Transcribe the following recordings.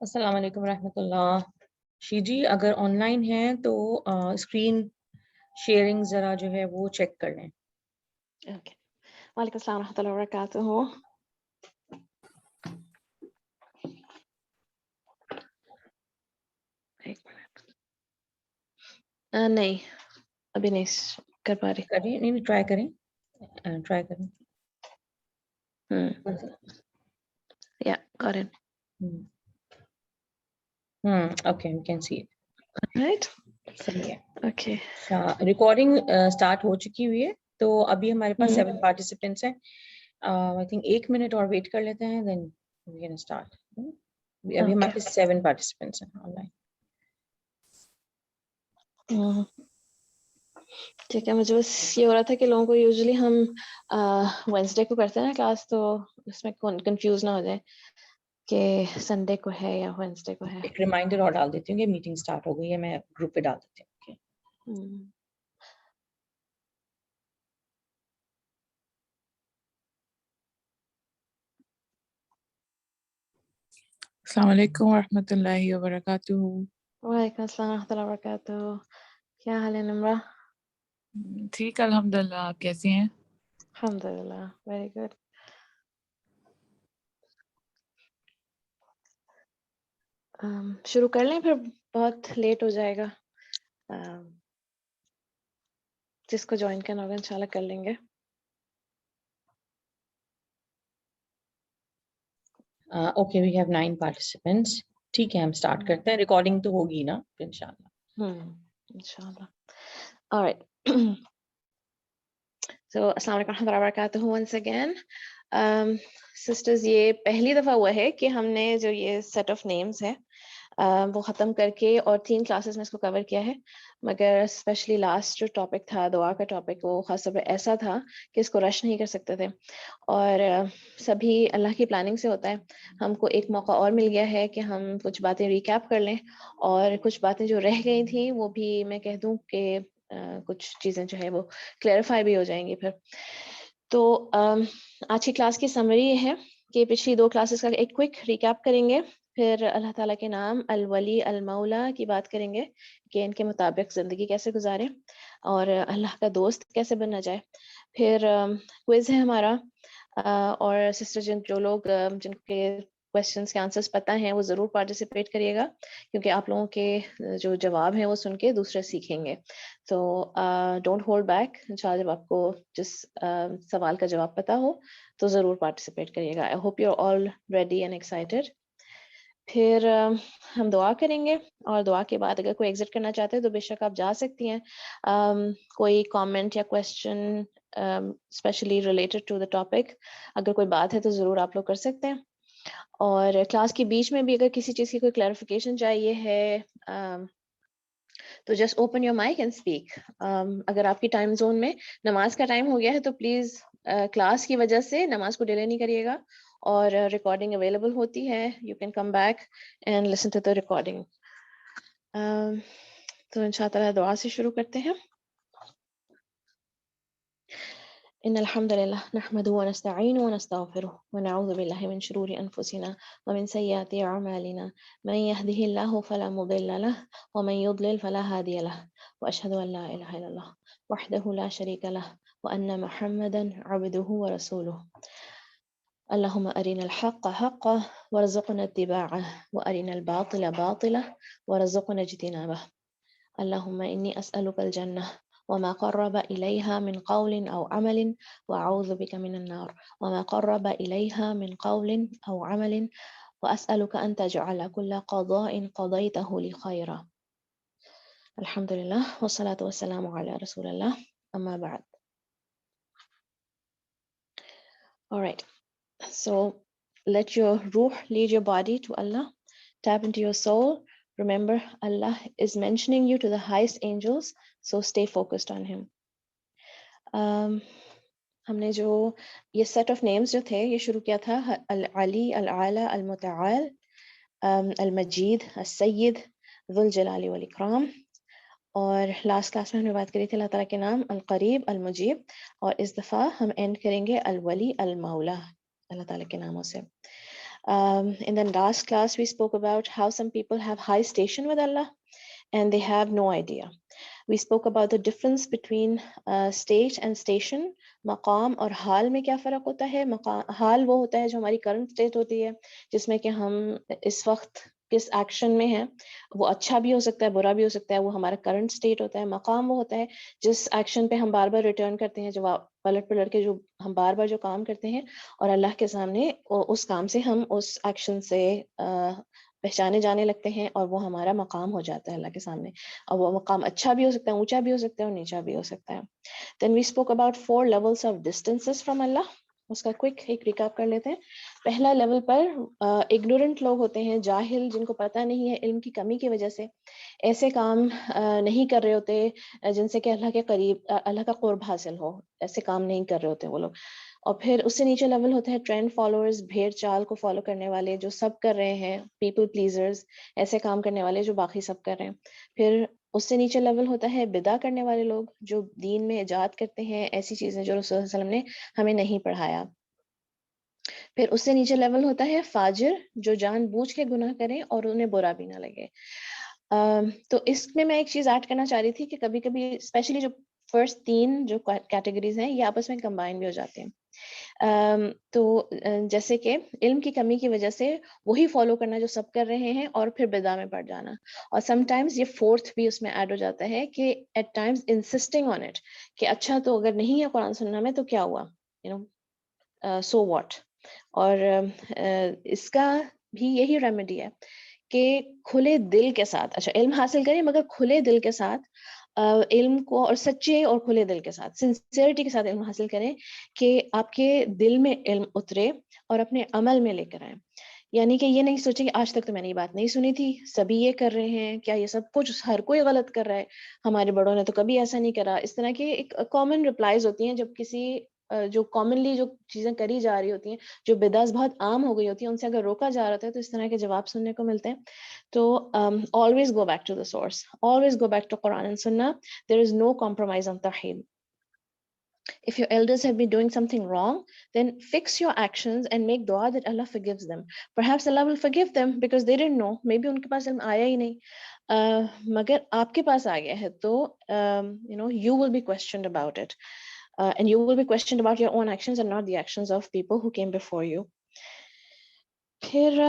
السلام علیکم ورحمۃ اللہ. شی جی اگر آن لائن ہیں تو اسکرین شیئرنگ ذرا جو ہے وہ چیک کر لیں. اوکے. وعلیکم السلام ورحمۃ اللہ وبرکاتہ. ایک منٹ. نہیں ابھی نہیں کر پا رہی. کریے, نہیں ٹرائی کریں, ٹرائی کریں. یا got it. Okay, we can see it. Right. صحیح ہے. اوکے. ریکارڈنگ اسٹارٹ ہو چکی ہوئی ہے, تو ابھی ہمارے پاس 7 پارٹیسپینٹس ہیں. آئی تھنک 1 منٹ اور ویٹ کر لیتے ہیں, دین وی کین اسٹارٹ. ابھی ہمارے پاس 7 پارٹیسپینٹس ہیں آن لائن. ٹھیک ہے. مجھے بس یہ ہو رہا تھا کہ لوگوں کو یوزلی ہم وینسڈے کو کرتے ہیں نا کلاس, تو اس میں کنفیوز نہ ہو جائے کہ سنڈے کو ہے یا وینسڈے کو ہے. ایک ریمائنڈر اور ڈال دیتی ہوں کہ میٹنگ اسٹارٹ ہو گئی ہے, میں گروپ پہ ڈال دیتی ہوں. السلام علیکم ورحمۃ اللہ وبرکاتہ. وعلیکم السلام ورحمۃ اللہ وبرکاتہ. کیا حال ہے نمرہ؟ ٹھیک الحمد للہ. آپ کیسی ہیں؟ الحمد للہ ویری گڈ. شروع کر لیں, پھر بہت لیٹ ہو جائے گا. جس کو جوائن کرنا ہوگا انشاءاللہ کر لیں گے. Okay, we have 9 participants. ٹھیک ہے, ہم اسٹارٹ کرتے ہیں. ریکارڈنگ تو ہوگی نا انشاءاللہ. انشاءاللہ. alright. So السلام علیکم ورحمۃ اللہ وبرکاتہ once again. سسٹرز, یہ پہلی دفعہ ہوا ہے کہ ہم نے جو یہ سیٹ آف نیمز ہے وہ ختم کر کے, اور 3 کلاسز میں اس کو کور کیا ہے, مگر اسپیشلی لاسٹ جو ٹاپک تھا دعا کا ٹاپک, وہ خاص طور پہ ایسا تھا کہ اس کو رش نہیں کر سکتے تھے, اور سبھی اللہ کی پلاننگ سے ہوتا ہے. ہم کو ایک موقع اور مل گیا ہے کہ ہم کچھ باتیں ریکیپ کر لیں, اور کچھ باتیں جو رہ گئی تھیں وہ بھی میں کہہ دوں کہ کچھ چیزیں جو ہے وہ کلیئرفائی بھی ہو جائیں گی پھر. تو آج کی کلاس کی سمری یہ ہے کہ پچھلی 2 کلاسز کا ایک کوئک ریکیپ کریں گے, پھر اللہ تعالیٰ کے نام الولی المولا کی بات کریں گے کہ ان کے مطابق زندگی کیسے گزاریں اور اللہ کا دوست کیسے بننا جائے. پھر کوئز ہے ہمارا, اور سسٹر جو لوگ جن کے کویسچنس کے آنسرس پتہ ہیں وہ ضرور پارٹیسپیٹ کریے گا, کیونکہ آپ لوگوں کے جو جواب ہیں وہ سن کے دوسرے سیکھیں گے. تو ڈونٹ ہولڈ بیک. انشاءاللہ جب آپ کو جس سوال کا جواب پتہ ہو تو ضرور پارٹیسپیٹ کریے گا. I hope you are all ready and excited. پھر ہم دعا کریں گے, اور دعا کے بعد اگر کوئی ایگزٹ کرنا چاہتے ہیں تو بے شک آپ جا سکتی ہیں. کوئی کامنٹ یا question specially related to the topic, اگر کوئی بات ہے تو ضرور آپ لوگ کر سکتے ہیں. اور کلاس کے بیچ میں بھی اگر کسی چیز کی کوئی کلیریفیکیشن چاہیے ہے تو just open your mic and speak. اگر آپ کی ٹائم زون میں نماز کا ٹائم ہو گیا ہے تو پلیز کلاس کی وجہ سے نماز کو ڈیلے نہیں کریے گا, اور ریکارڈنگ اویلیبل ہوتی ہے, you can come back and listen to the recording. تو انشاءاللہ دعا سے شروع کرتے ہیں. إن الحمد لله نحمده ونستعينه ونستغفره ونعوذ بالله من شرور أنفسنا ومن سيئات أعمالنا, من يهده الله فلا مضل له ومن يضلل فلا هادي له, وأشهد أن لا إله إلا الله وحده لا شريك له وأن محمدا عبده ورسوله. اللهم أرنا الحق حقا وارزقنا اتباعه وأرنا الباطل باطلا وارزقنا اجتنابه. اللهم إني أسألك الجنة وما قرب إليها من قول أو عمل, وأعوذ بك من النار وما قرب إليها من قول أو عمل, وأسألك أن تجعل كل قضاء قضيته لي خيرا. الحمد لله والصلاة والسلام على رسول الله, أما بعد. All right, so let your ruh lead your body to Allah. Tap into your soul. Remember, Allah is mentioning you to the highest angels, so stay focused on him. ہم نے جو یہ سیٹ آف نیمز جو تھے یہ شروع کیا تھا العلی, العالی, المتعال, المجید, السید, ذو الجلال والاکرام. اور لاسٹ کلاس میں ہم نے بات کری تھی اللہ تعالیٰ کے نام القریب, المجیب, اور اس دفعہ ہم اینڈ کریں گے الولی, المولا, اللہ تعالیٰ کے ناموں سے. In the last class, we spoke about how some people have high station with Allah and they have no idea. We spoke about the difference between state and station. مقام اور حال میں کیا فرق ہوتا ہے. حال وہ ہوتا ہے جو ہماری کرنٹ اسٹیٹ ہوتی ہے, جس میں کہ ہم اس وقت کس ایکشن میں ہیں, وہ اچھا بھی ہو سکتا ہے برا بھی ہو سکتا ہے, وہ ہمارا کرنٹ اسٹیٹ ہوتا ہے. مقام وہ ہوتا ہے جس ایکشن پہ ہم بار بار ریٹرن کرتے ہیں, جو پلٹ پلٹ کے جو ہم بار بار جو کام کرتے ہیں اور اللہ کے سامنے اس کام سے ہم اس ایکشن سے پہچانے جانے لگتے ہیں, اور وہ ہمارا مقام ہو جاتا ہے اللہ کے سامنے. اور وہ مقام اچھا بھی ہو سکتا ہے, اونچا بھی ہو سکتا ہے اور نیچا بھی ہو سکتا ہے. Then we spoke about 4 levels of distances from Allah. اس کا کوئک ایک ریکاپ کر لیتے ہیں. پہلا لیول پر اگنورنٹ لوگ ہوتے ہیں, جاہل, جن کو پتہ نہیں ہے, علم کی کمی کی وجہ سے ایسے کام نہیں کر رہے ہوتے جن سے کہ اللہ کے قریب, اللہ کا قرب حاصل ہو. ایسے کام نہیں کر رہے ہوتے وہ لوگ. اور پھر اس سے نیچے لیول ہوتا ہے ٹرینڈ فالوورز, بھیڑ چال کو فالو کرنے والے جو سب کر رہے ہیں, پیپل پلیزرز, ایسے کام کرنے والے جو باقی سب کر رہے ہیں. پھر اس سے نیچے لیول ہوتا ہے بدعہ کرنے والے لوگ, جو دین میں ایجاد کرتے ہیں ایسی چیزیں جو رسول صلی اللہ علیہ وسلم نے ہمیں نہیں پڑھایا. پھر اس سے نیچے لیول ہوتا ہے فاجر, جو جان بوجھ کے گناہ کریں اور انہیں برا بھی نہ لگے. تو اس میں ایک چیز ایڈ کرنا چاہ رہی تھی کہ کبھی کبھی اسپیشلی جو فرسٹ 3 جو کیٹیگریز ہیں یہ آپس میں کمبائن بھی ہو جاتے ہیں. تو جیسے کہ علم کی کمی کی وجہ سے وہی فالو کرنا جو سب کر رہے ہیں اور پھر بدعہ میں پڑ جانا. اور سم ٹائمز یہ 4th بھی اس میں ایڈ ہو جاتا ہے کہ ایٹ ٹائمز انسسٹنگ آن اٹ, کہ اچھا تو اگر نہیں ہے قرآن سننا میں تو کیا ہوا, سو واٹ. اور اس کا بھی یہی ریمیڈی ہے کہ کھلے دل کے ساتھ, اچھا علم حاصل کریں مگر کھلے دل کے ساتھ, علم کو اور سچے اور کھلے دل کے ساتھ, سنسیئرٹی کے ساتھ علم حاصل کریں کہ آپ کے دل میں علم اترے اور اپنے عمل میں لے کر آئیں. یعنی کہ یہ نہیں سوچیں کہ آج تک تو میں نے یہ بات نہیں سنی تھی, سبھی یہ کر رہے ہیں, کیا یہ سب کچھ ہر کوئی غلط کر رہا ہے, ہمارے بڑوں نے تو کبھی ایسا نہیں کرا. اس طرح کے ایک کامن رپلائز ہوتی ہیں جب کسی جو کامنلی جو چیزیں کری جا رہی ہوتی ہیں, جو بدعت بہت عام ہو گئی ہوتی ہیں, ان سے اگر روکا جا رہا ہے تو اس طرح کے جواب سننے کو ملتے ہیں. تو always go back to the source, always go back to Quran and Sunnah. There is no compromise on Tawheed. If your elders have been doing something wrong, then fix your actions and make dua that Allah forgives them. Perhaps Allah will forgive them because they didn't know. Maybe ان کے پاس علم آیا ہی نہیں, مگر آپ کے پاس آ گیا ہے تو you will be questioned about it. And you will be questioned about your own actions and not the actions of people who came before you. پھر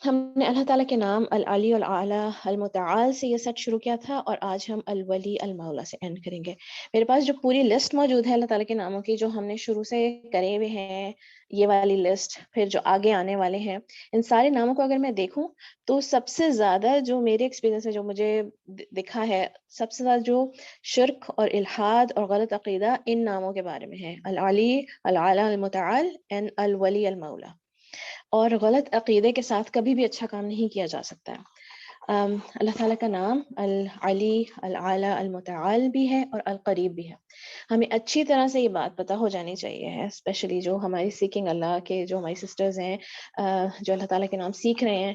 ہم نے اللہ تعالیٰ کے نام العلی العلی المتعال سے یہ سیٹ شروع کیا تھا, اور آج ہم الولی المولا سے اینڈ کریں گے. میرے پاس جو پوری لسٹ موجود ہے اللہ تعالیٰ کے ناموں کی, جو ہم نے شروع سے کرے ہوئے ہیں, یہ والی لسٹ, پھر جو آگے آنے والے ہیں, ان سارے ناموں کو اگر میں دیکھوں تو سب سے زیادہ جو میرے ایکسپیرینس ہے, جو مجھے دکھا ہے, سب سے زیادہ جو شرک اور الحاد اور غلط عقیدہ ان ناموں کے بارے میں ہے, العلی العلی المتعال اینڈ الولی المولا. اور غلط عقیدے کے ساتھ کبھی بھی اچھا کام نہیں کیا جا سکتا ہے. اللہ تعالیٰ کا نام العلی العلی المتعال بھی ہے اور القریب بھی ہے. ہمیں اچھی طرح سے یہ بات پتہ ہو جانی چاہیے ہے, اسپیشلی جو ہماری سیکنگ اللہ کے جو ہماری سسٹرز ہیں جو اللہ تعالیٰ کے نام سیکھ رہے ہیں,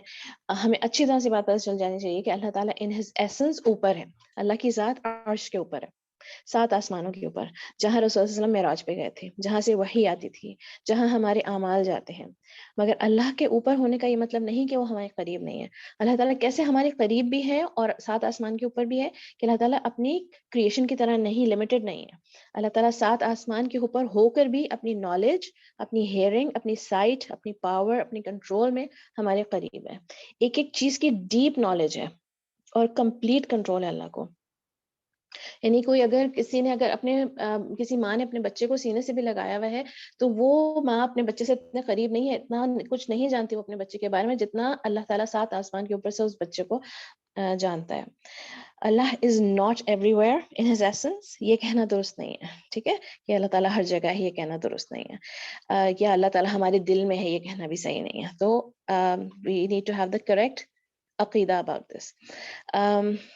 ہمیں اچھی طرح سے بات پتہ چل جانی چاہیے کہ اللہ تعالیٰ ان ہز ایسنس اوپر ہے, اللہ کی ذات عرش کے اوپر ہے, 7 آسمانوں کے اوپر, جہاں رسول صلی اللہ علیہ وسلم معراج پہ گئے تھے, جہاں سے وحی آتی تھی, جہاں ہمارے اعمال جاتے ہیں. مگر اللہ کے اوپر ہونے کا یہ مطلب نہیں کہ وہ ہمارے قریب نہیں ہے. اللہ تعالیٰ کیسے ہمارے قریب بھی ہے اور 7 آسمان کے اوپر بھی ہے, کہ اللہ تعالیٰ اپنی کریشن کی طرح نہیں, لمیٹڈ نہیں ہے. اللہ تعالیٰ 7 آسمان کے اوپر ہو کر بھی اپنی نالج, اپنی ہیئرنگ, اپنی سائٹ, اپنی پاور, اپنی کنٹرول میں ہمارے قریب ہے. ایک ایک چیز کی ڈیپ نالج ہے اور کمپلیٹ کنٹرول ہے اللہ کو. یعنی کوئی اگر کسی نے اگر اپنے کسی ماں نے اپنے بچے کو سینے سے بھی لگایا ہوا ہے تو وہ ماں اپنے بچے سے اتنے قریب نہیں ہے, اتنا کچھ نہیں جانتی وہ اپنے بچے کے بارے میں جتنا اللہ تعالیٰ 7 آسمان کے اوپر سے اس بچے کو جانتا ہے. Allah is not everywhere in his essence, یہ کہنا درست نہیں ہے, ٹھیک ہے, کہ اللہ تعالیٰ ہر جگہ ہے, یہ کہنا درست نہیں ہے. یا اللہ تعالیٰ ہمارے دل میں ہے, یہ کہنا بھی صحیح نہیں ہے. تو we need to have the correct Aqidah about this.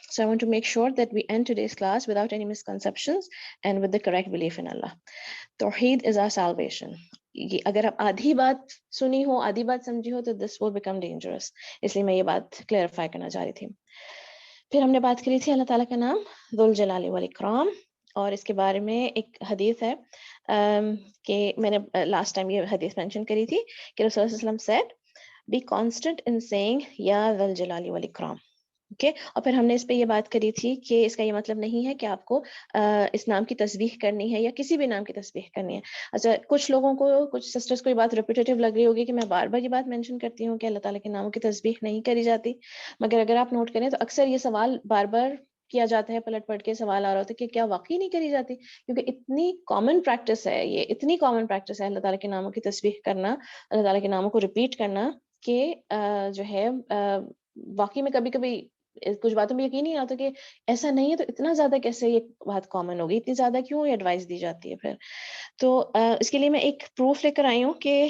So I want to make sure that we end today's class without any misconceptions and with the correct belief in Allah. Tawheed is our salvation. اگر آپ آدھی بات سنی ہو, آدھی بات سمجھی ہو, تو this will become dangerous. اس لیے میں یہ بات کلیئرفائی کرنا چاہ رہی تھی. پھر ہم نے بات کری تھی اللہ تعالیٰ کا نام ذو الجلال والاکرام, اور اس کے بارے میں ایک حدیث ہے کہ میں نے لاسٹ ٹائم یہ حدیث مینشن کری تھی کہ رسول صلی اللہ علیہ وسلم said be constant in saying ya dhal jalali wal ikram. Okay? اور پھر ہم نے اس پہ یہ بات کری تھی کہ اس کا یہ مطلب نہیں ہے کہ آپ کو اس نام کی تسبیح کرنی ہے یا کسی بھی نام کی تسبیح کرنی ہے. اچھا, کچھ لوگوں کو, کچھ سسٹرز کو یہ بات ریپیٹیٹیو لگ رہی ہوگی کہ میں بار بار یہ بات مینشن کرتی ہوں کہ اللہ تعالیٰ کے ناموں کی تسبیح نہیں کری جاتی, مگر اگر آپ نوٹ کریں تو اکثر یہ سوال بار بار کیا جاتا ہے, پلٹ پلٹ کے سوال آ رہا ہوتا ہے کہ کیا واقعی نہیں کری جاتی, کیونکہ اتنی کامن پریکٹس ہے, یہ اتنی کامن پریکٹس ہے اللہ تعالیٰ کے ناموں کی تسبیح کرنا, اللہ تعالیٰ کے ناموں کو ریپیٹ کرنا, کہ جو ہے واقعی میں کبھی کبھی کچھ باتوں میں یقین نہیں آتا کہ ایسا نہیں ہے تو اتنا زیادہ کیسے یہ بات کامن ہوگی, اتنی زیادہ کیوں یہ ایڈوائس دی جاتی ہے. پھر تو اس کے لیے میں ایک پروف لے کر آئی ہوں کہ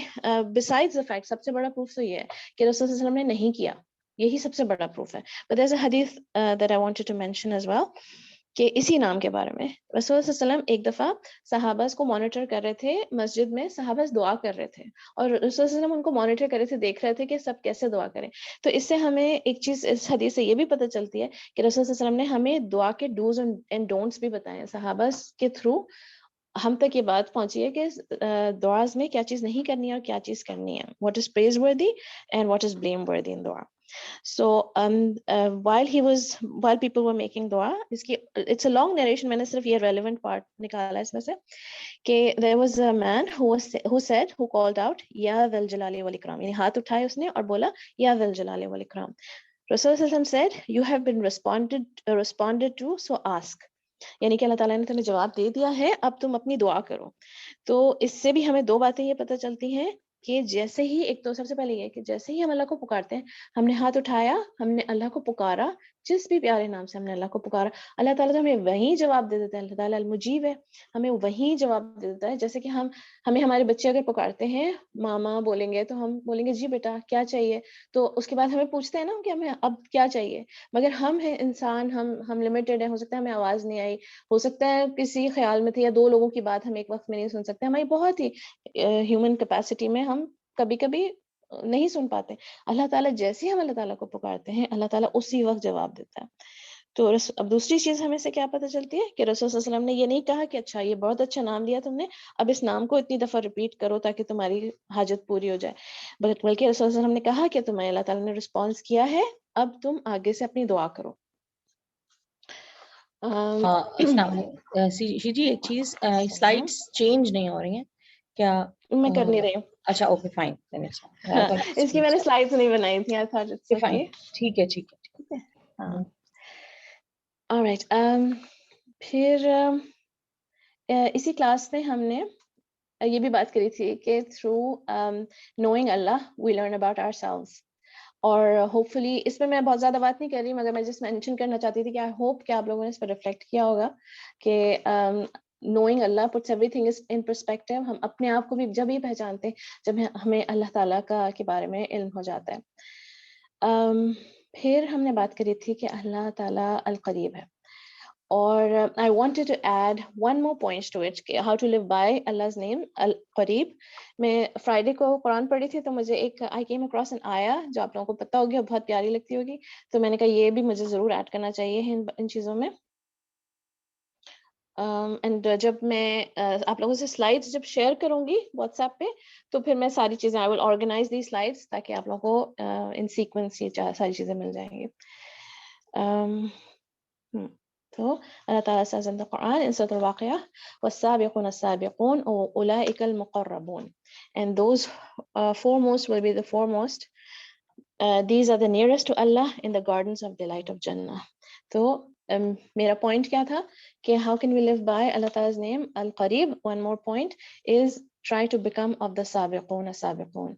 بسائڈز دا فیکٹ, سب سے بڑا پروف تو یہ ہے کہ رسول صلی اللہ علیہ وسلم نے نہیں کیا, یہی سب سے بڑا پروف ہے. But there's a hadith that I wanted to mention as well, کہ اسی نام کے بارے میں رسول صلی اللہ علیہ وسلم ایک دفعہ صحابہ کو مانیٹر کر رہے تھے مسجد میں, صحابہ دعا کر رہے تھے اور رسول صلی اللہ علیہ وسلم ان کو مانیٹر کر رہے تھے, دیکھ رہے تھے کہ سب کیسے دعا کریں. تو اس سے ہمیں ایک چیز اس حدیث سے یہ بھی پتہ چلتی ہے کہ رسول صلی اللہ علیہ وسلم نے ہمیں دعا کے ڈوز اینڈ ڈونٹس بھی بتائے ہیں. صحابہ کے تھرو ہم تک یہ بات پہنچی ہے کہ دعاز میں کیا چیز نہیں کرنی ہے اور کیا چیز کرنی ہے, what is praiseworthy and what is blameworthy in dua. So while people were making dua, it's a long narration, میں نے صرف یہ relevant part نکالا اس میں سے, کہ there was a man who called out ya dhal jalali wal ikram, یعنی ہاتھ اٹھائے اس نے اور بولا ya dhal jalali wal ikram. Rasul sallallahu alaihi wasallam said you have been responded to, so ask. یعنی کہ اللہ تعالیٰ نے تمہیں جواب دے دیا ہے, اب تم اپنی دعا کرو. تو اس سے بھی ہمیں دو باتیں یہ پتہ چلتی ہیں کہ جیسے ہی, ایک تو سب سے پہلے یہ کہ جیسے ہی ہم اللہ کو پکارتے ہیں, ہم نے ہاتھ اٹھایا, ہم نے اللہ کو پکارا, جس بھی پیارے نام سے ہم نے اللہ کو پکارا, اللہ تعالیٰ تو ہمیں وہیں جواب دے دیتا ہے. اللہ تعالیٰ المجیب ہے, ہمیں وہیں جواب دے دیتا ہے. جیسے کہ ہمیں ہمارے بچے اگر پکارتے ہیں, ماما بولیں گے تو ہم بولیں گے جی بیٹا کیا چاہیے, تو اس کے بعد ہمیں پوچھتے ہیں نا کہ ہمیں اب کیا چاہیے. مگر ہم ہیں انسان, ہم لمیٹڈ ہیں, ہو سکتا ہے ہمیں آواز نہیں آئی, ہو سکتا ہے کسی خیال میں تھے, یا دو لوگوں کی بات ہم ایک وقت میں نہیں سن سکتے, ہماری بہت ہی ہیومن کیپیسٹی میں ہم کبھی کبھی نہیں سن پاتے. اللہ تعالیٰ جیسے ہی ہم اللہ تعالیٰ کو پکارتے ہیں, اللہ تعالیٰ اسی وقت جواب دیتا ہے. تو اب دوسری چیز ہمیں سے کیا پتہ چلتی ہے کہ رسول صلی اللہ علیہ وسلم نے یہ نہیں کہا کہ اچھا یہ بہت اچھا نام لیا تم نے, اب اس نام کو اتنی دفعہ ریپیٹ کرو تاکہ تمہاری حاجت پوری ہو جائے, بلکہ رسول صلی اللہ علیہ وسلم نے کہا کہ تمہیں اللہ تعالیٰ نے رسپانس کیا ہے, اب تم آگے سے اپنی دعا کرو. السلام علیکم جی, ایک چیز, سلائڈس چینج نہیں ہو رہی ہیں کیا؟ میں کر نہیں رہی ہوں. اچھا اوکے فائن, اس کی میں نے سلائڈز نہیں بنائی تھی, ٹھیک ہے. ہاں alright. پھر اسی کلاس میں ہم نے یہ بھی بات کری تھی کہ through knowing Allah we learn about ourselves, اور ہوپ فلی اس پہ میں بہت زیادہ بات نہیں کر رہی, مگر میں جس مینشن کرنا چاہتی تھی کہ آئی ہوپ کہ آپ لوگوں نے اس پہ ریفلیکٹ کیا ہوگا کہ knowing Allah puts everything in perspective. ہم اپنے آپ کو بھی جب ہی پہچانتے ہیں جب ہمیں اللہ تعالیٰ کے بارے میں علم ہو جاتا ہے. پھر ہم نے بات کری تھی کہ اللہ تعالیٰ القریب ہے, اور I wanted to add one more point to it, کہ how to live by Allah's name القریب. میں فرائیڈے کو قرآن پڑھی تھی تو مجھے ایک I came across an آیا جو آپ لوگوں کو پتہ ہوگی اور بہت پیاری لگتی ہوگی, تو میں نے کہا یہ بھی مجھے ضرور ایڈ کرنا چاہیے ان چیزوں میں. اینڈ جب میں آپ لوگوں سے سلائڈس جب شیئر کروں گی واٹس ایپ پہ, تو پھر میں ساری چیزیں آئی ول آرگنائز دی سلائڈس تاکہ آپ لوگوں کو ان سیکوینس یہ ساری چیزیں مل جائیں گی. تو اللہ تعالیٰ says in the Quran in Surah Al-Waqi'ah وَالسَّابِقُونَ السَّابِقُونَ أُولَٰئِكَ الْمُقَرَّبُونَ, and those foremost will be the foremost. These are the nearest to Allah in the gardens of delight of Jannah. تو میرا پوائنٹ کیا تھا کہ how can we live by Allah Ta'ala's name Al-Qareeb. One more point is try to become of the سابقون السابقون.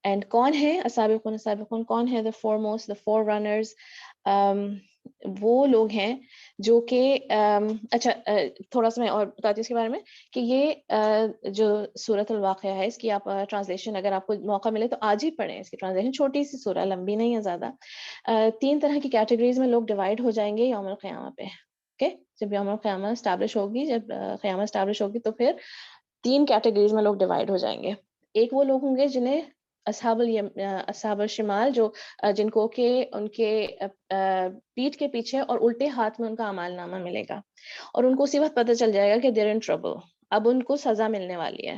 And کون ہے السابقون السابقون, کون ہے the foremost, the forerunners. وہ لوگ ہیں جو کہ اچھا تھوڑا سا میں اور بتاتی ہوں اس کے بارے میں کہ یہ جو سورۃ الواقعہ ہے اس کی آپ ٹرانسلیشن اگر آپ کو موقع ملے تو آج ہی پڑھیں. اس کی ٹرانسلیشن چھوٹی سی سورہ, لمبی نہیں ہے زیادہ. 3 طرح کی کیٹیگریز میں لوگ ڈیوائڈ ہو جائیں گے یوم القیامہ پہ. اوکے, جب یوم القیامہ اسٹیبلش ہوگی, جب قیامت اسٹیبلش ہوگی تو پھر 3 کیٹیگریز میں لوگ ڈیوائڈ ہو جائیں گے. ایک وہ لوگ ہوں گے جنہیں اصحاب الشمال, جو جن کو کہ ان کے پیٹھ کے پیچھے اور الٹے ہاتھ میں ان کا اعمال نامہ ملے گا, اور ان کو اسی وقت پتہ چل جائے گا کہ they're in trouble, اب ان کو سزا ملنے والی ہے.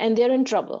and they're in trouble.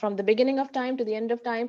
from the beginning of time to the end of time,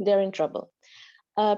they're in trouble.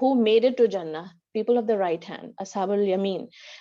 who made it to Jannah, people of the right hand, ashabul yamin,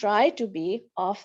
try to be of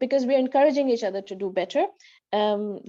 because we are encouraging each other to do better,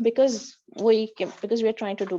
because we are trying to do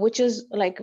which is like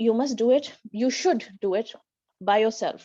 you must do it, you should do it by yourself.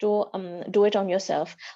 to do it on yourself.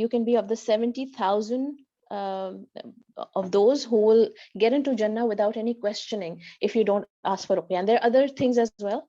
you can be of the 70,000 of those who will get into Jannah without any questioning if you don't ask for ruqya. And there are other things as well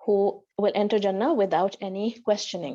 who will enter Jannah without any questioning.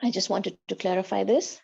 I just wanted to clarify this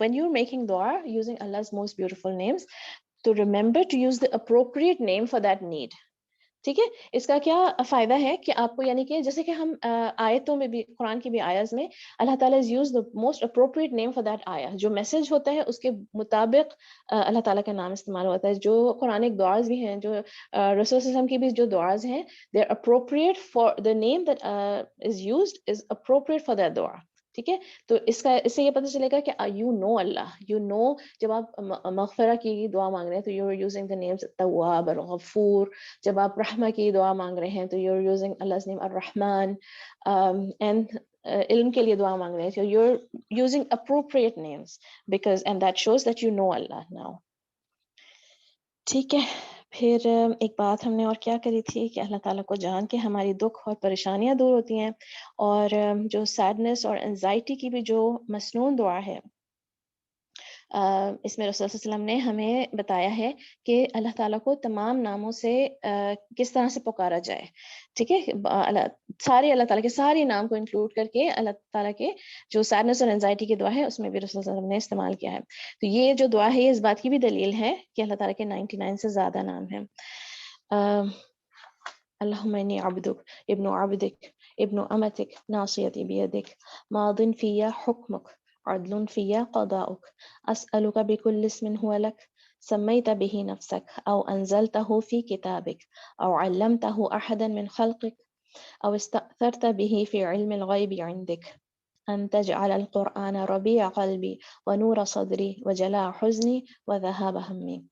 when you're making dua using Allah's most beautiful names, to remember to use the appropriate name for that need. ٹھیک ہے. اس کا کیا فائدہ ہے کہ آپ کو یعنی کہ جیسے کہ ہم آیتوں میں بھی قرآن کی بھی آیات میں اللہ تعالیٰ is uses the most appropriate name for that آیا. جو میسج ہوتا ہے اس کے مطابق اللہ تعالیٰ کا نام استعمال ہوتا ہے. جو قرآنک دعاز بھی ہیں, جو رسول صلی اللہ علیہ وسلم کی بھی جو دعاز ہیں, they are appropriate for the name that is used is appropriate for that دعا. ٹھیک ہے. تو اس سے یہ پتہ چلے گا کہ you know Allah, you know. جب آپ مغفرہ کی دعا مانگ رہے ہیں تو you are using the names التواب, الغفور. جب آپ رحمہ کی دعا مانگ رہے ہیں تو you are using Allah's name الرحمن. اینڈ علم کے لیے دعا مانگ رہے ہیں تو you are using appropriate names because and that shows that you know Allah now. ٹھیک ہے. پھر ایک بات ہم نے اور کیا کری تھی کہ اللہ تعالیٰ کو جان کے ہماری دکھ اور پریشانیاں دور ہوتی ہیں, اور جو سیڈنس اور انزائٹی کی بھی جو مسنون دعا ہے, اس میں رسول صلی اللہ علیہ وسلم نے ہمیں بتایا ہے کہ اللہ تعالیٰ کو تمام ناموں سے کس طرح سے پکارا جائے. ٹھیک ہے. سارے اللہ تعالیٰ کے سارے نام کو انکلوڈ کر کے اللہ تعالیٰ کے جو سیڈنس اور انزائٹی کی دعا ہے اس میں بھی رسول صلی اللہ علیہ وسلم نے استعمال کیا ہے. تو یہ جو دعا ہے یہ اس بات کی بھی دلیل ہے کہ اللہ تعالیٰ کے 99 سے زیادہ نام ہیں. اللہم انی عبدک ابن عبدک ابن امتک ناصیتی بیدک ماض فی حکمک عدل فی قضاؤک اسألک بکل اسم هو لک سمیت به نفسک او انزلته فی کتابک او علمته احدا من خلقک او استأثرت به فی علم الغیب عندک ان تجعل القرآن ربیع قلبی ونور صدری وجلاء حزنی وذهاب ہمی.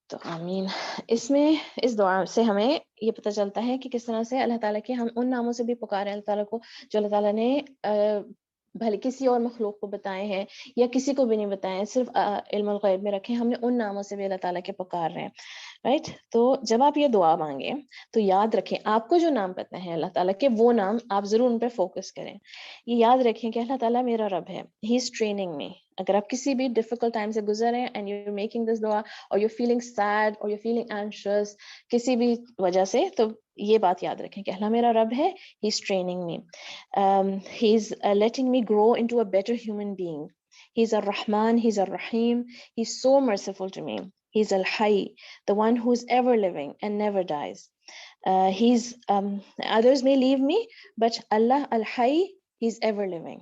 تو آمین. اس میں اس دعا سے ہمیں یہ پتہ چلتا ہے کہ کس طرح سے اللہ تعالیٰ کے ہم ان ناموں سے بھی پکارے اللہ تعالیٰ کو جو اللہ تعالیٰ نے بھلے کسی اور مخلوق کو بتائے ہیں یا کسی کو بھی نہیں بتائے, صرف علم الغیب میں رکھے, ہم نے ان ناموں سے بھی اللہ تعالیٰ کے پکار رہے ہیں. رائٹ. تو جب آپ یہ دعا مانگیں تو یاد رکھیں آپ کو جو نام پتہ ہے اللہ تعالیٰ کے, وہ نام آپ ضرور ان پہ فوکس کریں. یہ یاد رکھیں کہ اللہ تعالیٰ میرا رب ہے, ہی از ٹریننگ می. اگر آپ کسی بھی ڈیفیکلٹ ٹائم سے گزر رہے ہیں اینڈ یو میکنگ دس دعا اور یو فیلنگ سیڈ اور یو فیلنگ اینشیس کسی بھی وجہ سے, تو یہ بات یاد رکھیں کہ اللہ میرا رب ہے, he is training me, he is letting me grow into a better human being. He's Ar-Rahman, He's Ar-Rahim, He's so merciful to me. He's Al-Hayy, the one who's ever living and never dies. Others may leave me, but Allah Al-Hayy, He's ever living.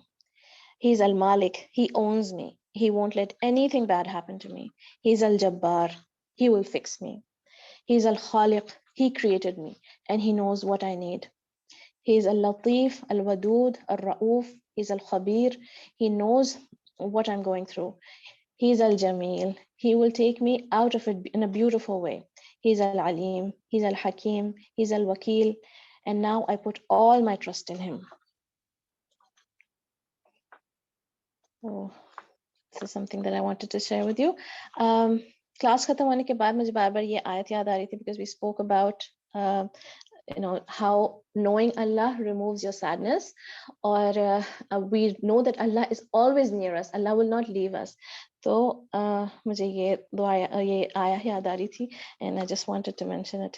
He's Al-Malik, He owns me. He won't let anything bad happen to me. He's Al-Jabbar, He will fix me. He's Al-Khaliq, He created me and He knows what I need. He's Al-Latif, Al-Wadood, Al-Ra'uf, He's Al-Khabir, He knows what I'm going through. He's Al-Jameel, He will take me out of it in a beautiful way. He's Al-Alim, He's Al-Hakim, He's Al-Wakil, and now I put all my trust in Him. Oh, this is something that I wanted to share with you. Class ختم ہونے کے بعد مجھے بار بار یہ آیت یاد آ رہی تھی because we spoke about how knowing Allah removes your sadness, or we know that Allah is always near us. Allah will not leave us. تو مجھے یہ دعا یہ آیا یاد آ رہی تھی and I just wanted to mention it.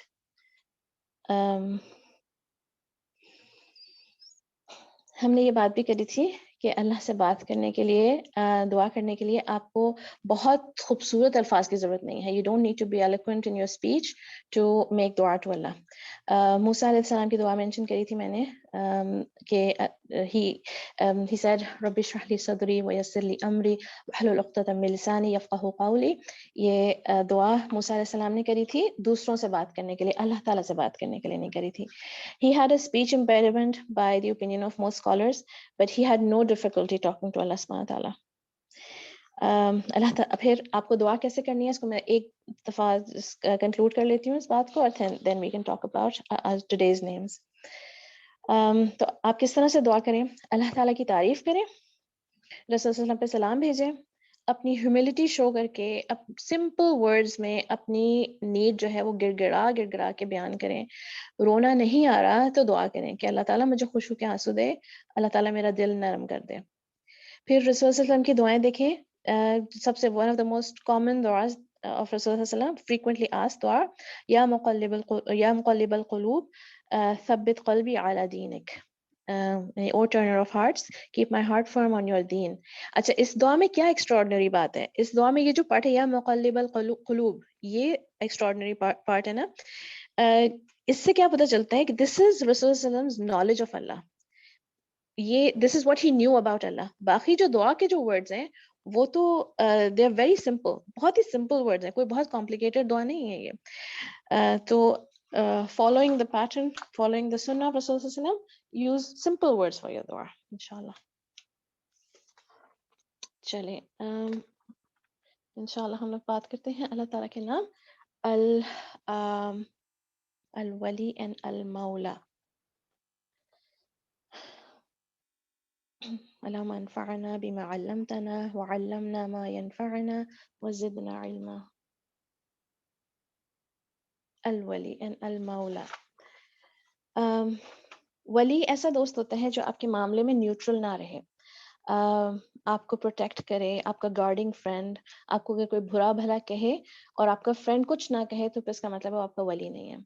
ہم نے یہ بات بھی کری تھی کہ اللہ سے بات کرنے کے لیے, دعا کرنے کے لیے آپ کو بہت خوبصورت الفاظ کی ضرورت نہیں ہے. You don't need to be eloquent in your speech to make dua to Allah. موسیٰ علیہ السلام کی دعا مینشن کری تھی میں نے کہ he said رب اشرح لی صدری ویسر لی امری واحلل عقدۃ من لسانی یفقہوا قولی. یہ دعا موسیٰ علیہ السلام نے کری تھی دوسروں سے بات کرنے کے لیے, اللہ تعالیٰ سے بات کرنے کے لیے نہیں کری تھی. He had a speech impediment by the opinion of most scholars, but he had no difficulty talking to Allah subhanahu wa ta'ala. اللہ تعالیٰ پھر آپ کو دعا کیسے کرنی ہے اس کو میں ایک دفعہ کنکلوڈ کر لیتی ہوں اس بات کو, اور then we can talk about today's names. تو آپ کس طرح سے دعا کریں؟ اللہ تعالیٰ کی تعریف کریں, رسول صلی اللہ علیہ وسلم پہ سلام بھیجیں, اپنی ہیوملٹی شو کر کے سمپل ورڈز میں اپنی نیڈ جو ہے وہ گڑ گڑا کے بیان کریں. رونا نہیں آ رہا تو دعا کریں کہ اللہ تعالیٰ مجھے خوشی کے آنسو دے, اللہ تعالیٰ میرا دل نرم کر دے. پھر رسول صلی اللہ علیہ وسلم کی دعائیں دیکھیں, سب سے one of the most common du'as of Rasul صلی اللہ علیہ وسلم, frequently asked dua, یا مقلب القلوب ثبت قلبی علی دینک. O turner of hearts keep my heart firm on your deen. اچھا اس دعا میں کیا ایکسٹراڈنری بات ہے؟ اس دعا میں یہ جو پارٹ ہے یا مقلب القلوب، یہ ایکسٹراڈنری پارٹ ہے نا. اس سے کیا پتہ چلتا ہے کہ دس از رسول صلی اللہ علیہ وسلم نالج آف اللہ. یہ this is what he knew about Allah. باقی جو دعا کے جو ورڈز ہیں وہ تو دے آر ویری سمپل، بہت ہی سمپل ورڈز ہیں، کوئی بہت کمپلیکیٹڈ دعا نہیں ہے یہ. تو following the pattern, following the سنہ آف رسول صلی اللہ علیہ وسلم، use simple words for your دعا انشاءاللہ. چلیں انشاءاللہ ہم لوگ بات کرتے ہیں اللہ تعالیٰ کے نام الولی اینڈ المولا. اللهم انفعنا بما علمتنا وعلمنا ما ينفعنا وزدنا علما. الولی اینڈ المولا. ولی ایسا دوست ہوتا ہے جو آپ کے معاملے میں نیوٹرل نہ رہے، آپ کو پروٹیکٹ کرے، آپ کا گارڈنگ فرینڈ. آپ کو اگر کوئی برا بھلا کہے اور آپ کا فرینڈ کچھ نہ کہے تو پھر اس کا مطلب ہے آپ کا ولی نہیں ہے.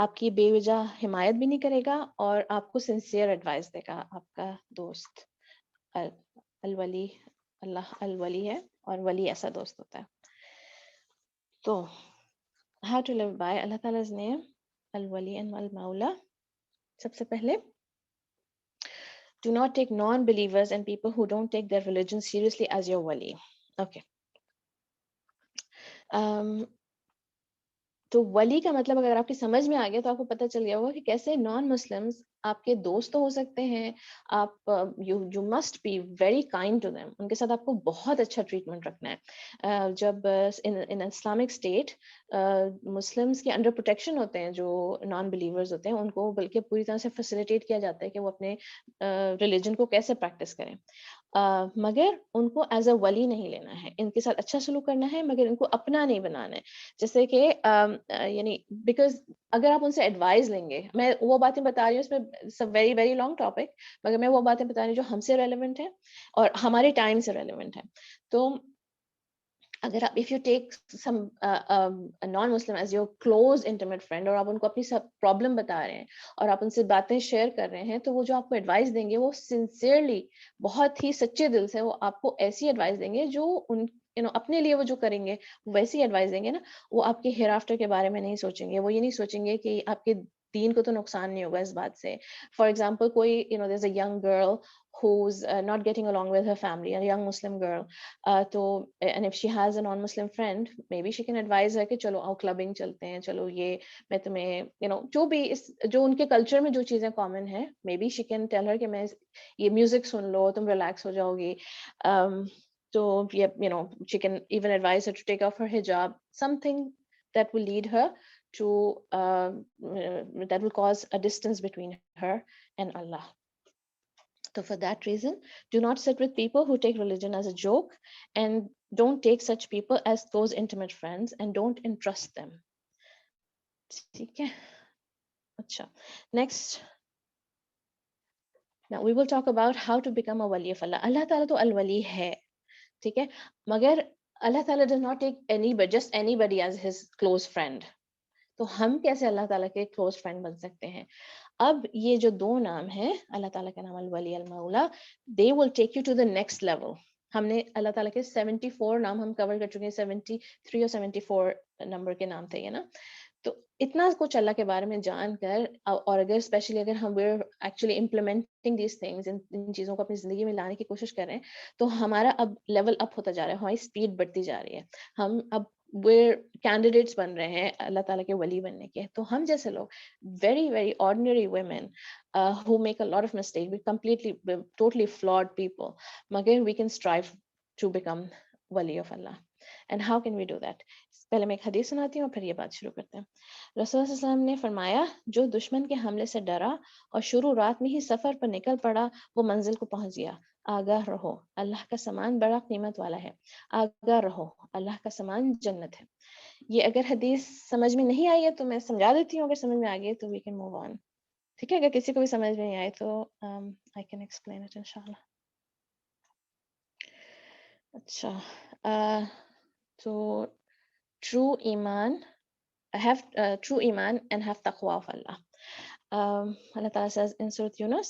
آپ کی بے وجہ حمایت بھی نہیں کرے گا اور آپ کو سنسیئر ایڈوائس دے گا آپ کا دوست. الولی، اللہ الولی ہے اور ولی ایسا دوست ہوتا ہے. تو how to live by Allah تعالیٰ's name Wali and ul-Mola. سب سے پہلے do not take non-believers and people who don't take their religion seriously as your wali. Okay. تو ولی کا مطلب اگر آپ کی سمجھ میں آ گیا تو آپ کو پتہ چل گیا ہوگا کہ کیسے نان مسلمز آپ کے دوست ہو سکتے ہیں. آپ you must be very kind to them. ان کے ساتھ آپ کو بہت اچھا ٹریٹمنٹ رکھنا ہے. جب ان اسلامک اسٹیٹ مسلمس کے انڈر پروٹیکشن ہوتے ہیں، جو نان بلیورز ہوتے ہیں، ان کو بلکہ پوری طرح سے فیسیلیٹیٹ کیا جاتا ہے کہ وہ اپنے ریلیجن کو کیسے پریکٹس کریں. مگر ان کو ایز اے ولی نہیں لینا ہے، ان کے ساتھ اچھا سلوک کرنا ہے مگر ان کو اپنا نہیں بنانا ہے. جیسے کہ یعنی بیکاز اگر آپ ان سے ایڈوائز لیں گے، میں وہ باتیں بتا رہی ہوں، اس میں ویری ویری لانگ ٹاپک، مگر میں وہ باتیں بتا رہی ہوں جو ہم سے ریلیونٹ ہے اور ہمارے ٹائم سے ریلیونٹ ہے. تو اگر آپ if you take some non-Muslim as your close intimate friend اور آپ ان کو اپنی سب پرابلم بتا رہے ہیں اور آپ ان سے باتیں شیئر کر رہے ہیں، تو وہ جو آپ کو ایڈوائس دیں گے وہ سنسیئرلی، بہت ہی سچے دل سے وہ آپ کو ایسی ایڈوائس دیں گے جو ان اپنے لیے وہ جو کریں گے ویسی ایڈوائس دیں گے نا. وہ آپ کے ہیئر آفٹر کے بارے میں نہیں سوچیں گے، وہ یہ نہیں سوچیں گے کہ آپ کے دین کو تو نقصان نہیں ہوگا اس بات سے. فار ایگزامپل کوئی there's a young girl who's not getting along with her family, a young Muslim girl, and if she has a non-Muslim friend, maybe she can advise her کہ چلو آؤ کلبنگ چلتے ہیں، چلو یہ میں تمہیں جو بھی جو ان کے کلچر میں جو چیزیں کامن ہیں، maybe she can tell her کہ میں یہ میوزک سن لو تم ریلیکس ہو جاؤ گی. So she can even advise her to take off her hijab, something that will lead her to that will cause a distance between her and Allah. So for that reason, do not sit with people who take religion as a joke, and don't take such people as close intimate friends, and don't entrust them. Okay. Acha. Next. Now we will talk about how to become a wali of Allah. Allah Ta'ala to al-wali hai. ٹھیک ہے، مگر اللہ تعالیٰ does not take just anybody as his close friend. تو ہم کیسے اللہ تعالیٰ کے close friend بن سکتے ہیں؟ اب یہ جو دو نام ہیں، اللہ تعالیٰ کا نام Wali ul-Mola, they will take you to the next level. ہم نے اللہ تعالیٰ کے 74 نام ہم کور کر چکے ہیں، 73 اور 74 نمبر کے نام تھے یہ نا. تو اتنا کچھ اللہ کے بارے میں جان کر، اور اگر اسپیشلی اگر ہم ایکچولی امپلیمنٹنگ دیز تھنگز، ان چیزوں کو اپنی زندگی میں لانے کی کوشش کر رہے ہیں، تو ہمارا اب لیول اپ ہوتا جا رہا ہے، ہماری اسپیڈ بڑھتی جا رہی ہے. ہم اب کینڈیڈیٹس بن رہے ہیں اللہ تعالیٰ کے ولی بننے کے. تو ہم جیسے لوگ very very ordinary women who make a lot of mistakes, we completely totally flawed people, مگر we can strive to become wali of Allah. And how can we do that? پہلے میں ایک حدیث سناتی ہوں اور پھر یہ بات شروع کرتے ہیں. رسول صلی اللہ علیہ وسلم نے فرمایا، جو دشمن کے حملے سے ڈرا اور شروع رات میں ہی سفر پر نکل پڑا، وہ منزل کو پہنچ گیا. آگاہ رہو، اللہ کا سامان بڑا قیمت والا ہے. آگاہ رہو، اللہ کا سامان جنت ہے. یہ اگر حدیث سمجھ میں نہیں آئی ہے تو میں سمجھا دیتی ہوں، اگر سمجھ میں آ گئی تو وی کین موو آن. ٹھیک ہے، اگر کسی کو بھی سمجھ میں نہیں آئے تو آئی کین ایکسپلین اٹ انشاءاللہ. اچھا، تو true iman, true iman and have taqwa of Allah. Allah Ta'ala says in Surah Yunus,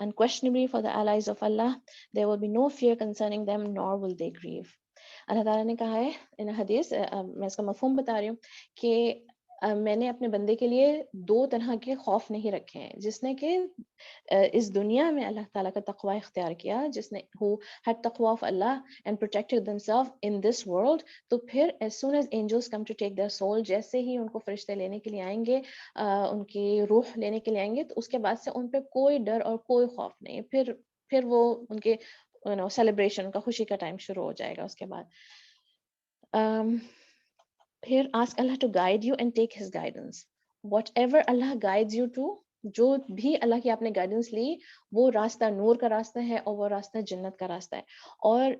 Unquestionably, for the allies of Allah, there will be no fear concerning them, nor will they grieve. اللہ تعالیٰ نے کہا ہے ان حدیث، میں اس کا مفہوم بتا رہی ہوں کہ میں نے اپنے بندے کے لیے دو طرح کے خوف نہیں رکھے ہیں. جس نے کہ اس دنیا میں اللہ تعالیٰ کا تقوی اختیار کیا، جس نے who had taqwa of Allah and protected themselves in this world، تو پھر as soon as angels come to take their soul، جیسے ہی ان کو فرشتے لینے کے لیے آئیں گے، ان کی روح لینے کے لیے آئیں گے، تو اس کے بعد سے ان پہ کوئی ڈر اور کوئی خوف نہیں. پھر وہ ان کے سیلیبریشن کا، خوشی کا ٹائم شروع ہو جائے گا. اس کے بعد پھر ask Allah to guide you and take his guidance. Whatever Allah guides you to، جو بھی اللہ کی آپ نے گائیڈنس لی، وہ راستہ نور کا راستہ ہے اور وہ راستہ جنت کا راستہ ہے. اور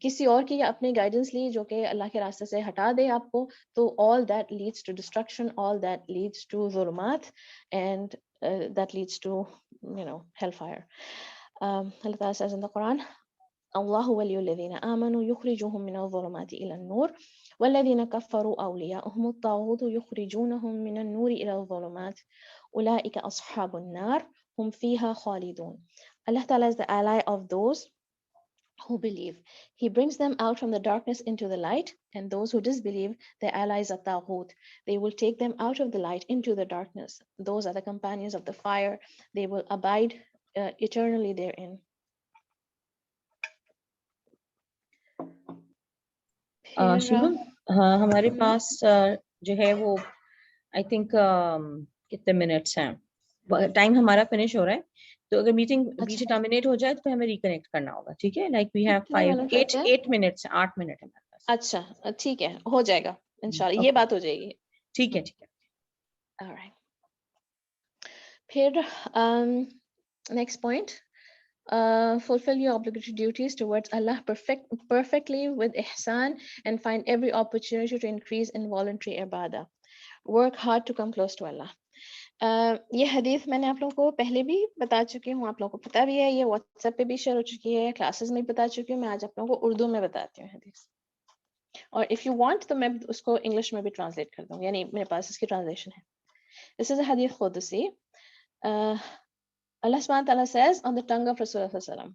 کسی اور کی اپنی گائیڈنس لی جو کہ اللہ کے راستے سے ہٹا دے آپ کو، تو all that leads to destruction, all that leads to ظلمات and that leads to hellfire. Allah Ta'ala says in the Quran, الله ولي الذين آمنوا يخرجهم من الظلمات إلى النور والذين كفروا أولياؤهم الطاغوت يخرجونهم من النور إلى الظلمات أولئك أصحاب النار هم فيها خالدون. Allah Ta'ala is the ally of those who believe. He brings them out from the darkness into the light, and those who disbelieve, their allies are Taghut. They will take them out of the light into the darkness. Those are the companions of the fire. They will abide eternally therein. شبم، ہاں ہمارے پاس جو ہے وہ I think کتنے minutes ہیں، time ہمارا finish ہو رہا ہے. تو اگر میٹنگ بیچ ٹرمینیٹ ہو جائے تو پھر ہمیں ریکنیکٹ کرنا ہوگا. ٹھیک ہے، like we have 8 minutes, 8 minute ہے ہمارے پاس. اچھا ٹھیک ہے، ہو جائے گا انشاءاللہ، یہ بات ہو جائے گی. ٹھیک ہے ٹھیک ہے. alright. پھر next point, fulfill your obligatory duties towards Allah perfectly with ihsan and find every opportunity to increase in voluntary ibadah. Work hard to come close to Allah. یہ حدیث میں نے آپ لوگوں کو پہلے بھی بتا چکی ہوں، آپ لوگوں کو پتا بھی ہے، یہ واٹس ایپ پہ بھی شیئر ہو چکی ہے، کلاسز میں بتا چکی ہوں. میں آج آپ لوگوں کو اردو میں بتاتی ہوں حدیث، اور اف یو وانٹ تو میں اس کو انگلش میں بھی ٹرانسلیٹ کر دوں، یعنی میرے پاس اس کی ٹرانسلیشن ہے. This is a hadith قدسی. Allah subhanahu wa ta'ala says on the tongue of Rasulullah sallallahu alaihi wasallam،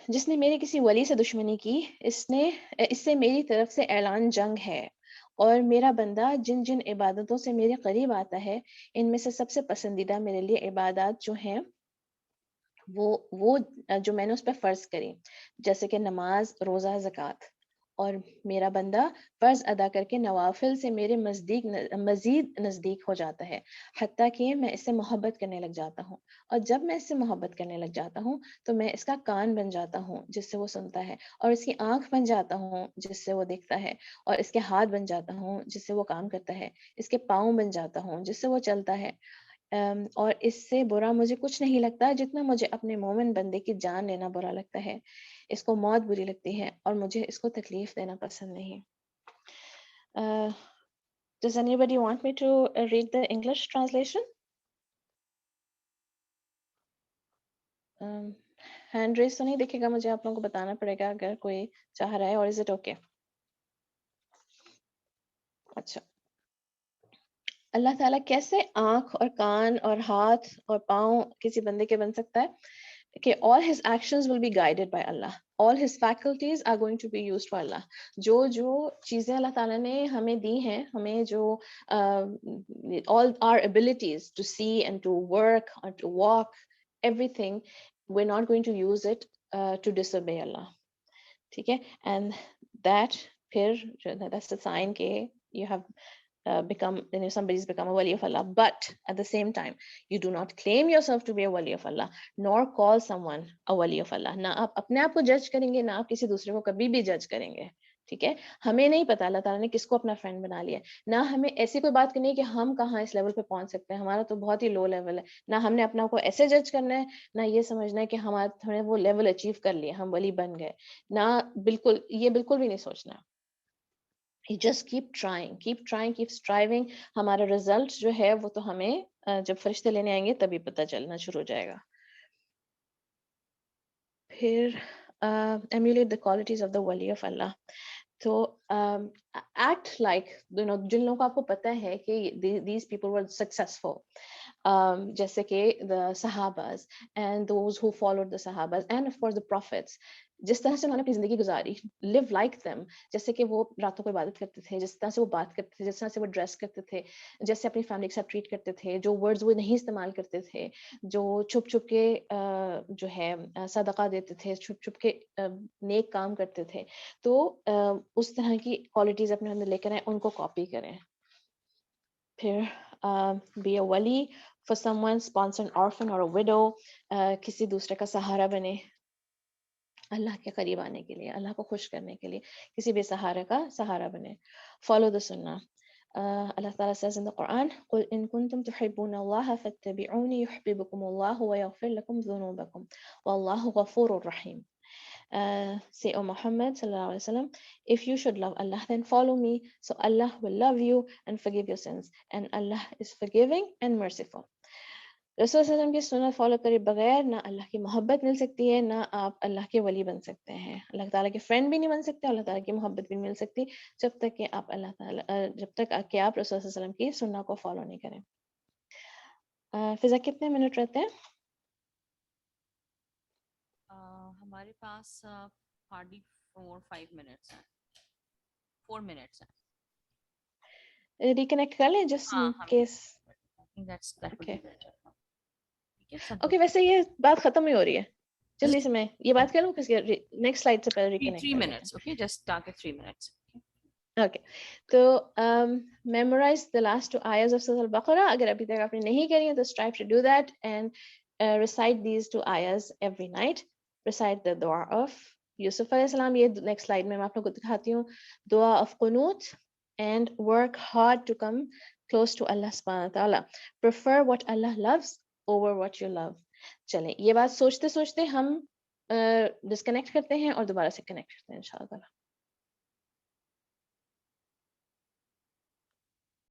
جس نے میری کسی ولی سے دشمنی کی، اس سے میری طرف سے اعلان جنگ ہے، اور میرا بندہ جن جن عبادتوں سے میرے قریب آتا ہے، ان میں سے سب سے پسندیدہ میرے لیے عبادات جو ہیں وہ جو میں نے اس پہ فرض کری، جیسے کہ نماز، روزہ، زکوٰۃ. اور میرا بندہ فرض ادا کر کے نوافل سے میرے مزید نزدیک ہو جاتا ہے، حتیٰ کہ میں اس سے محبت کرنے لگ جاتا ہوں. اور جب میں اس سے محبت کرنے لگ جاتا ہوں تو میں اس کا کان بن جاتا ہوں جس سے وہ سنتا ہے، اور اس کی آنکھ بن جاتا ہوں جس سے وہ دیکھتا ہے، اور اس کے ہاتھ بن جاتا ہوں جس سے وہ کام کرتا ہے، اس کے پاؤں بن جاتا ہوں جس سے وہ چلتا ہے. اور اس سے برا مجھے کچھ نہیں لگتا جتنا مجھے اپنے مومن بندے کی جان لینا برا لگتا ہے. اس کو موت بری لگتی ہے اور مجھے اس کو تکلیف دینا پسند نہیں. Does anybody want me to read the English translation? Hand raise تو نہیں دیکھے گا، مجھے آپ لوگوں کو بتانا پڑے گا اگر کوئی چاہ رہا ہے. اور از اٹ اوکے؟ اچھا. اللہ تعالیٰ کیسے آنکھ اور کان اور ہاتھ اور پاؤں کسی بندے کے بن سکتا ہے کہ all his actions will be guided by Allah, all his faculties are going to be used for Allah. جو چیزیں اللہ تعالیٰ نے ہمیں دی ہیں، ہمیں جو all our abilities to see and to work or to walk, everything, we're not going to use it to disobey Allah. ٹھیک ہے. And that پھر that's the sign کہ you have somebody's become a wali of Allah. But at the same time, you do not claim yourself to be a wali of Allah, nor call someone a wali of Allah. نہ آپ اپنے آپ کو جج کریں گے، نہ آپ کسی دوسرے کو کبھی بھی جج کریں گے. ٹھیک ہے. ہمیں نہیں پتا اللہ تعالیٰ نے کس کو اپنا فرینڈ بنا لیا، نہ ہمیں ایسی کوئی بات کرنی ہے کہ ہم کہاں اس لیول پہ پہنچ سکتے ہیں، ہمارا تو بہت ہی لو لیول ہے. نہ ہم نے اپنا کو ایسے جج کرنا ہے، نہ یہ سمجھنا ہے کہ ہم نے وہ لیول اچیو کر لیا، ہم ولی بن گئے. نہ بالکل، یہ بالکل بھی نہیں سوچنا. You just keep trying, keep striving. ہمارا رزلٹ جو ہے وہ تو ہمیں جب فرشتے لینے آئیں گے تبھی پتہ چلنا شروع ہو جائے گا. پھر emulate the qualities of the wali of Allah. تو ایکٹ لائک جن لوگوں کو آپ کو پتہ ہے کہ دیز پیپل ور سکسیسفل، جیسے کہ the Sahabas and those who followed the Sahabas and of course the prophets, جس طرح سے انہوں نے اپنی زندگی گزاری، لیو لائک دیم، جیسے کہ وہ راتوں کو عبادت کرتے تھے، جس طرح سے وہ بات کرتے تھے، جس طرح سے وہ ڈریس کرتے تھے، جیسے اپنی فیملی کے ساتھ ٹریٹ کرتے تھے، جو ورڈز وہ نہیں استعمال کرتے تھے، جو چھپ چھپ کے جو ہے صدقہ دیتے تھے، چھپ چھپ کے نیک کام کرتے تھے، تو اس طرح کی کوالٹیز اپنے اندر لے کر آئیں، ان کو کاپی کریں. پھر بی اے ولی for someone, sponsor an orphan اور وڈو، کسی دوسرے کا سہارا بنے اللہ کے قریب آنے کے لیے، اللہ کو خوش کرنے کے لیے کسی بے سہارے کا سہارا بنے. فالو دا سنہ. اللہ تعالیٰ says in the Quran, قُلْ إِن كُنتُمْ تُحِبُّونَ اللَّهَ فَاتَّبِعُونِي يُحْبِبْكُمُ اللَّهُ وَيَغْفِرْ لَكُمْ ذُنُوبَكُمْ وَاللَّهُ غَفُورٌ رَحِيمٌ. Say, O Muhammad sallallahu alaihi wasallam, if you should love Allah, then follow me, so Allah will love you and forgive your sins, and Allah is forgiving and merciful. رسول صلی اللہ علیہ وسلم کی سنت فالو کرے بغیر نہ اللہ کی محبت مل سکتی ہے، نہ آپ اللہ کے ولی بن سکتے ہیں، اللہ تعالیٰ کے فرینڈ بھی نہیں بن سکتے، اللہ تعالیٰ کی محبت بھی نہیں مل سکتی جب تک کہ آپ اللہ تعالیٰ جب تک کہ آپ رسول صلی اللہ علیہ وسلم کی سنت کو فالو نہیں کریں. فضا کتنے منٹ رہتے ہیں؟ ہمارے پاس hardly 4-5 minutes ہیں، 4 minutes ہیں. ریکنیکٹ کر لیں جس کیس. اوکے، ویسے یہ بات ختم ہی ہو رہی ہے، جلدی سے میں یہ بات کروں نیکسٹ سلائڈ سے پہلے reconnect 3 minutes. Okay, just target 3 minutes. Okay. تو میمورائز دا لاسٹ 2 آیتس آف سورۃ البقرہ. اگر ابھی تک آپ نے نہیں کری ہیں تو strive to do that and recite these 2 ayats every night. Recite the dua of یوسف علیہ السلام. یہ نیکسٹ سلائڈ میں آپ لوگوں کو دکھاتی ہوں. Dua of qunut and work hard to come close to Allah subhanahu wa ta'ala. Prefer what Allah loves over what you love. چلیں یہ بات سوچتے سوچتے ہم ڈسکنیکٹ کرتے ہیں اور دوبارہ سے کنیکٹ کرتے ہیں انشاءاللہ.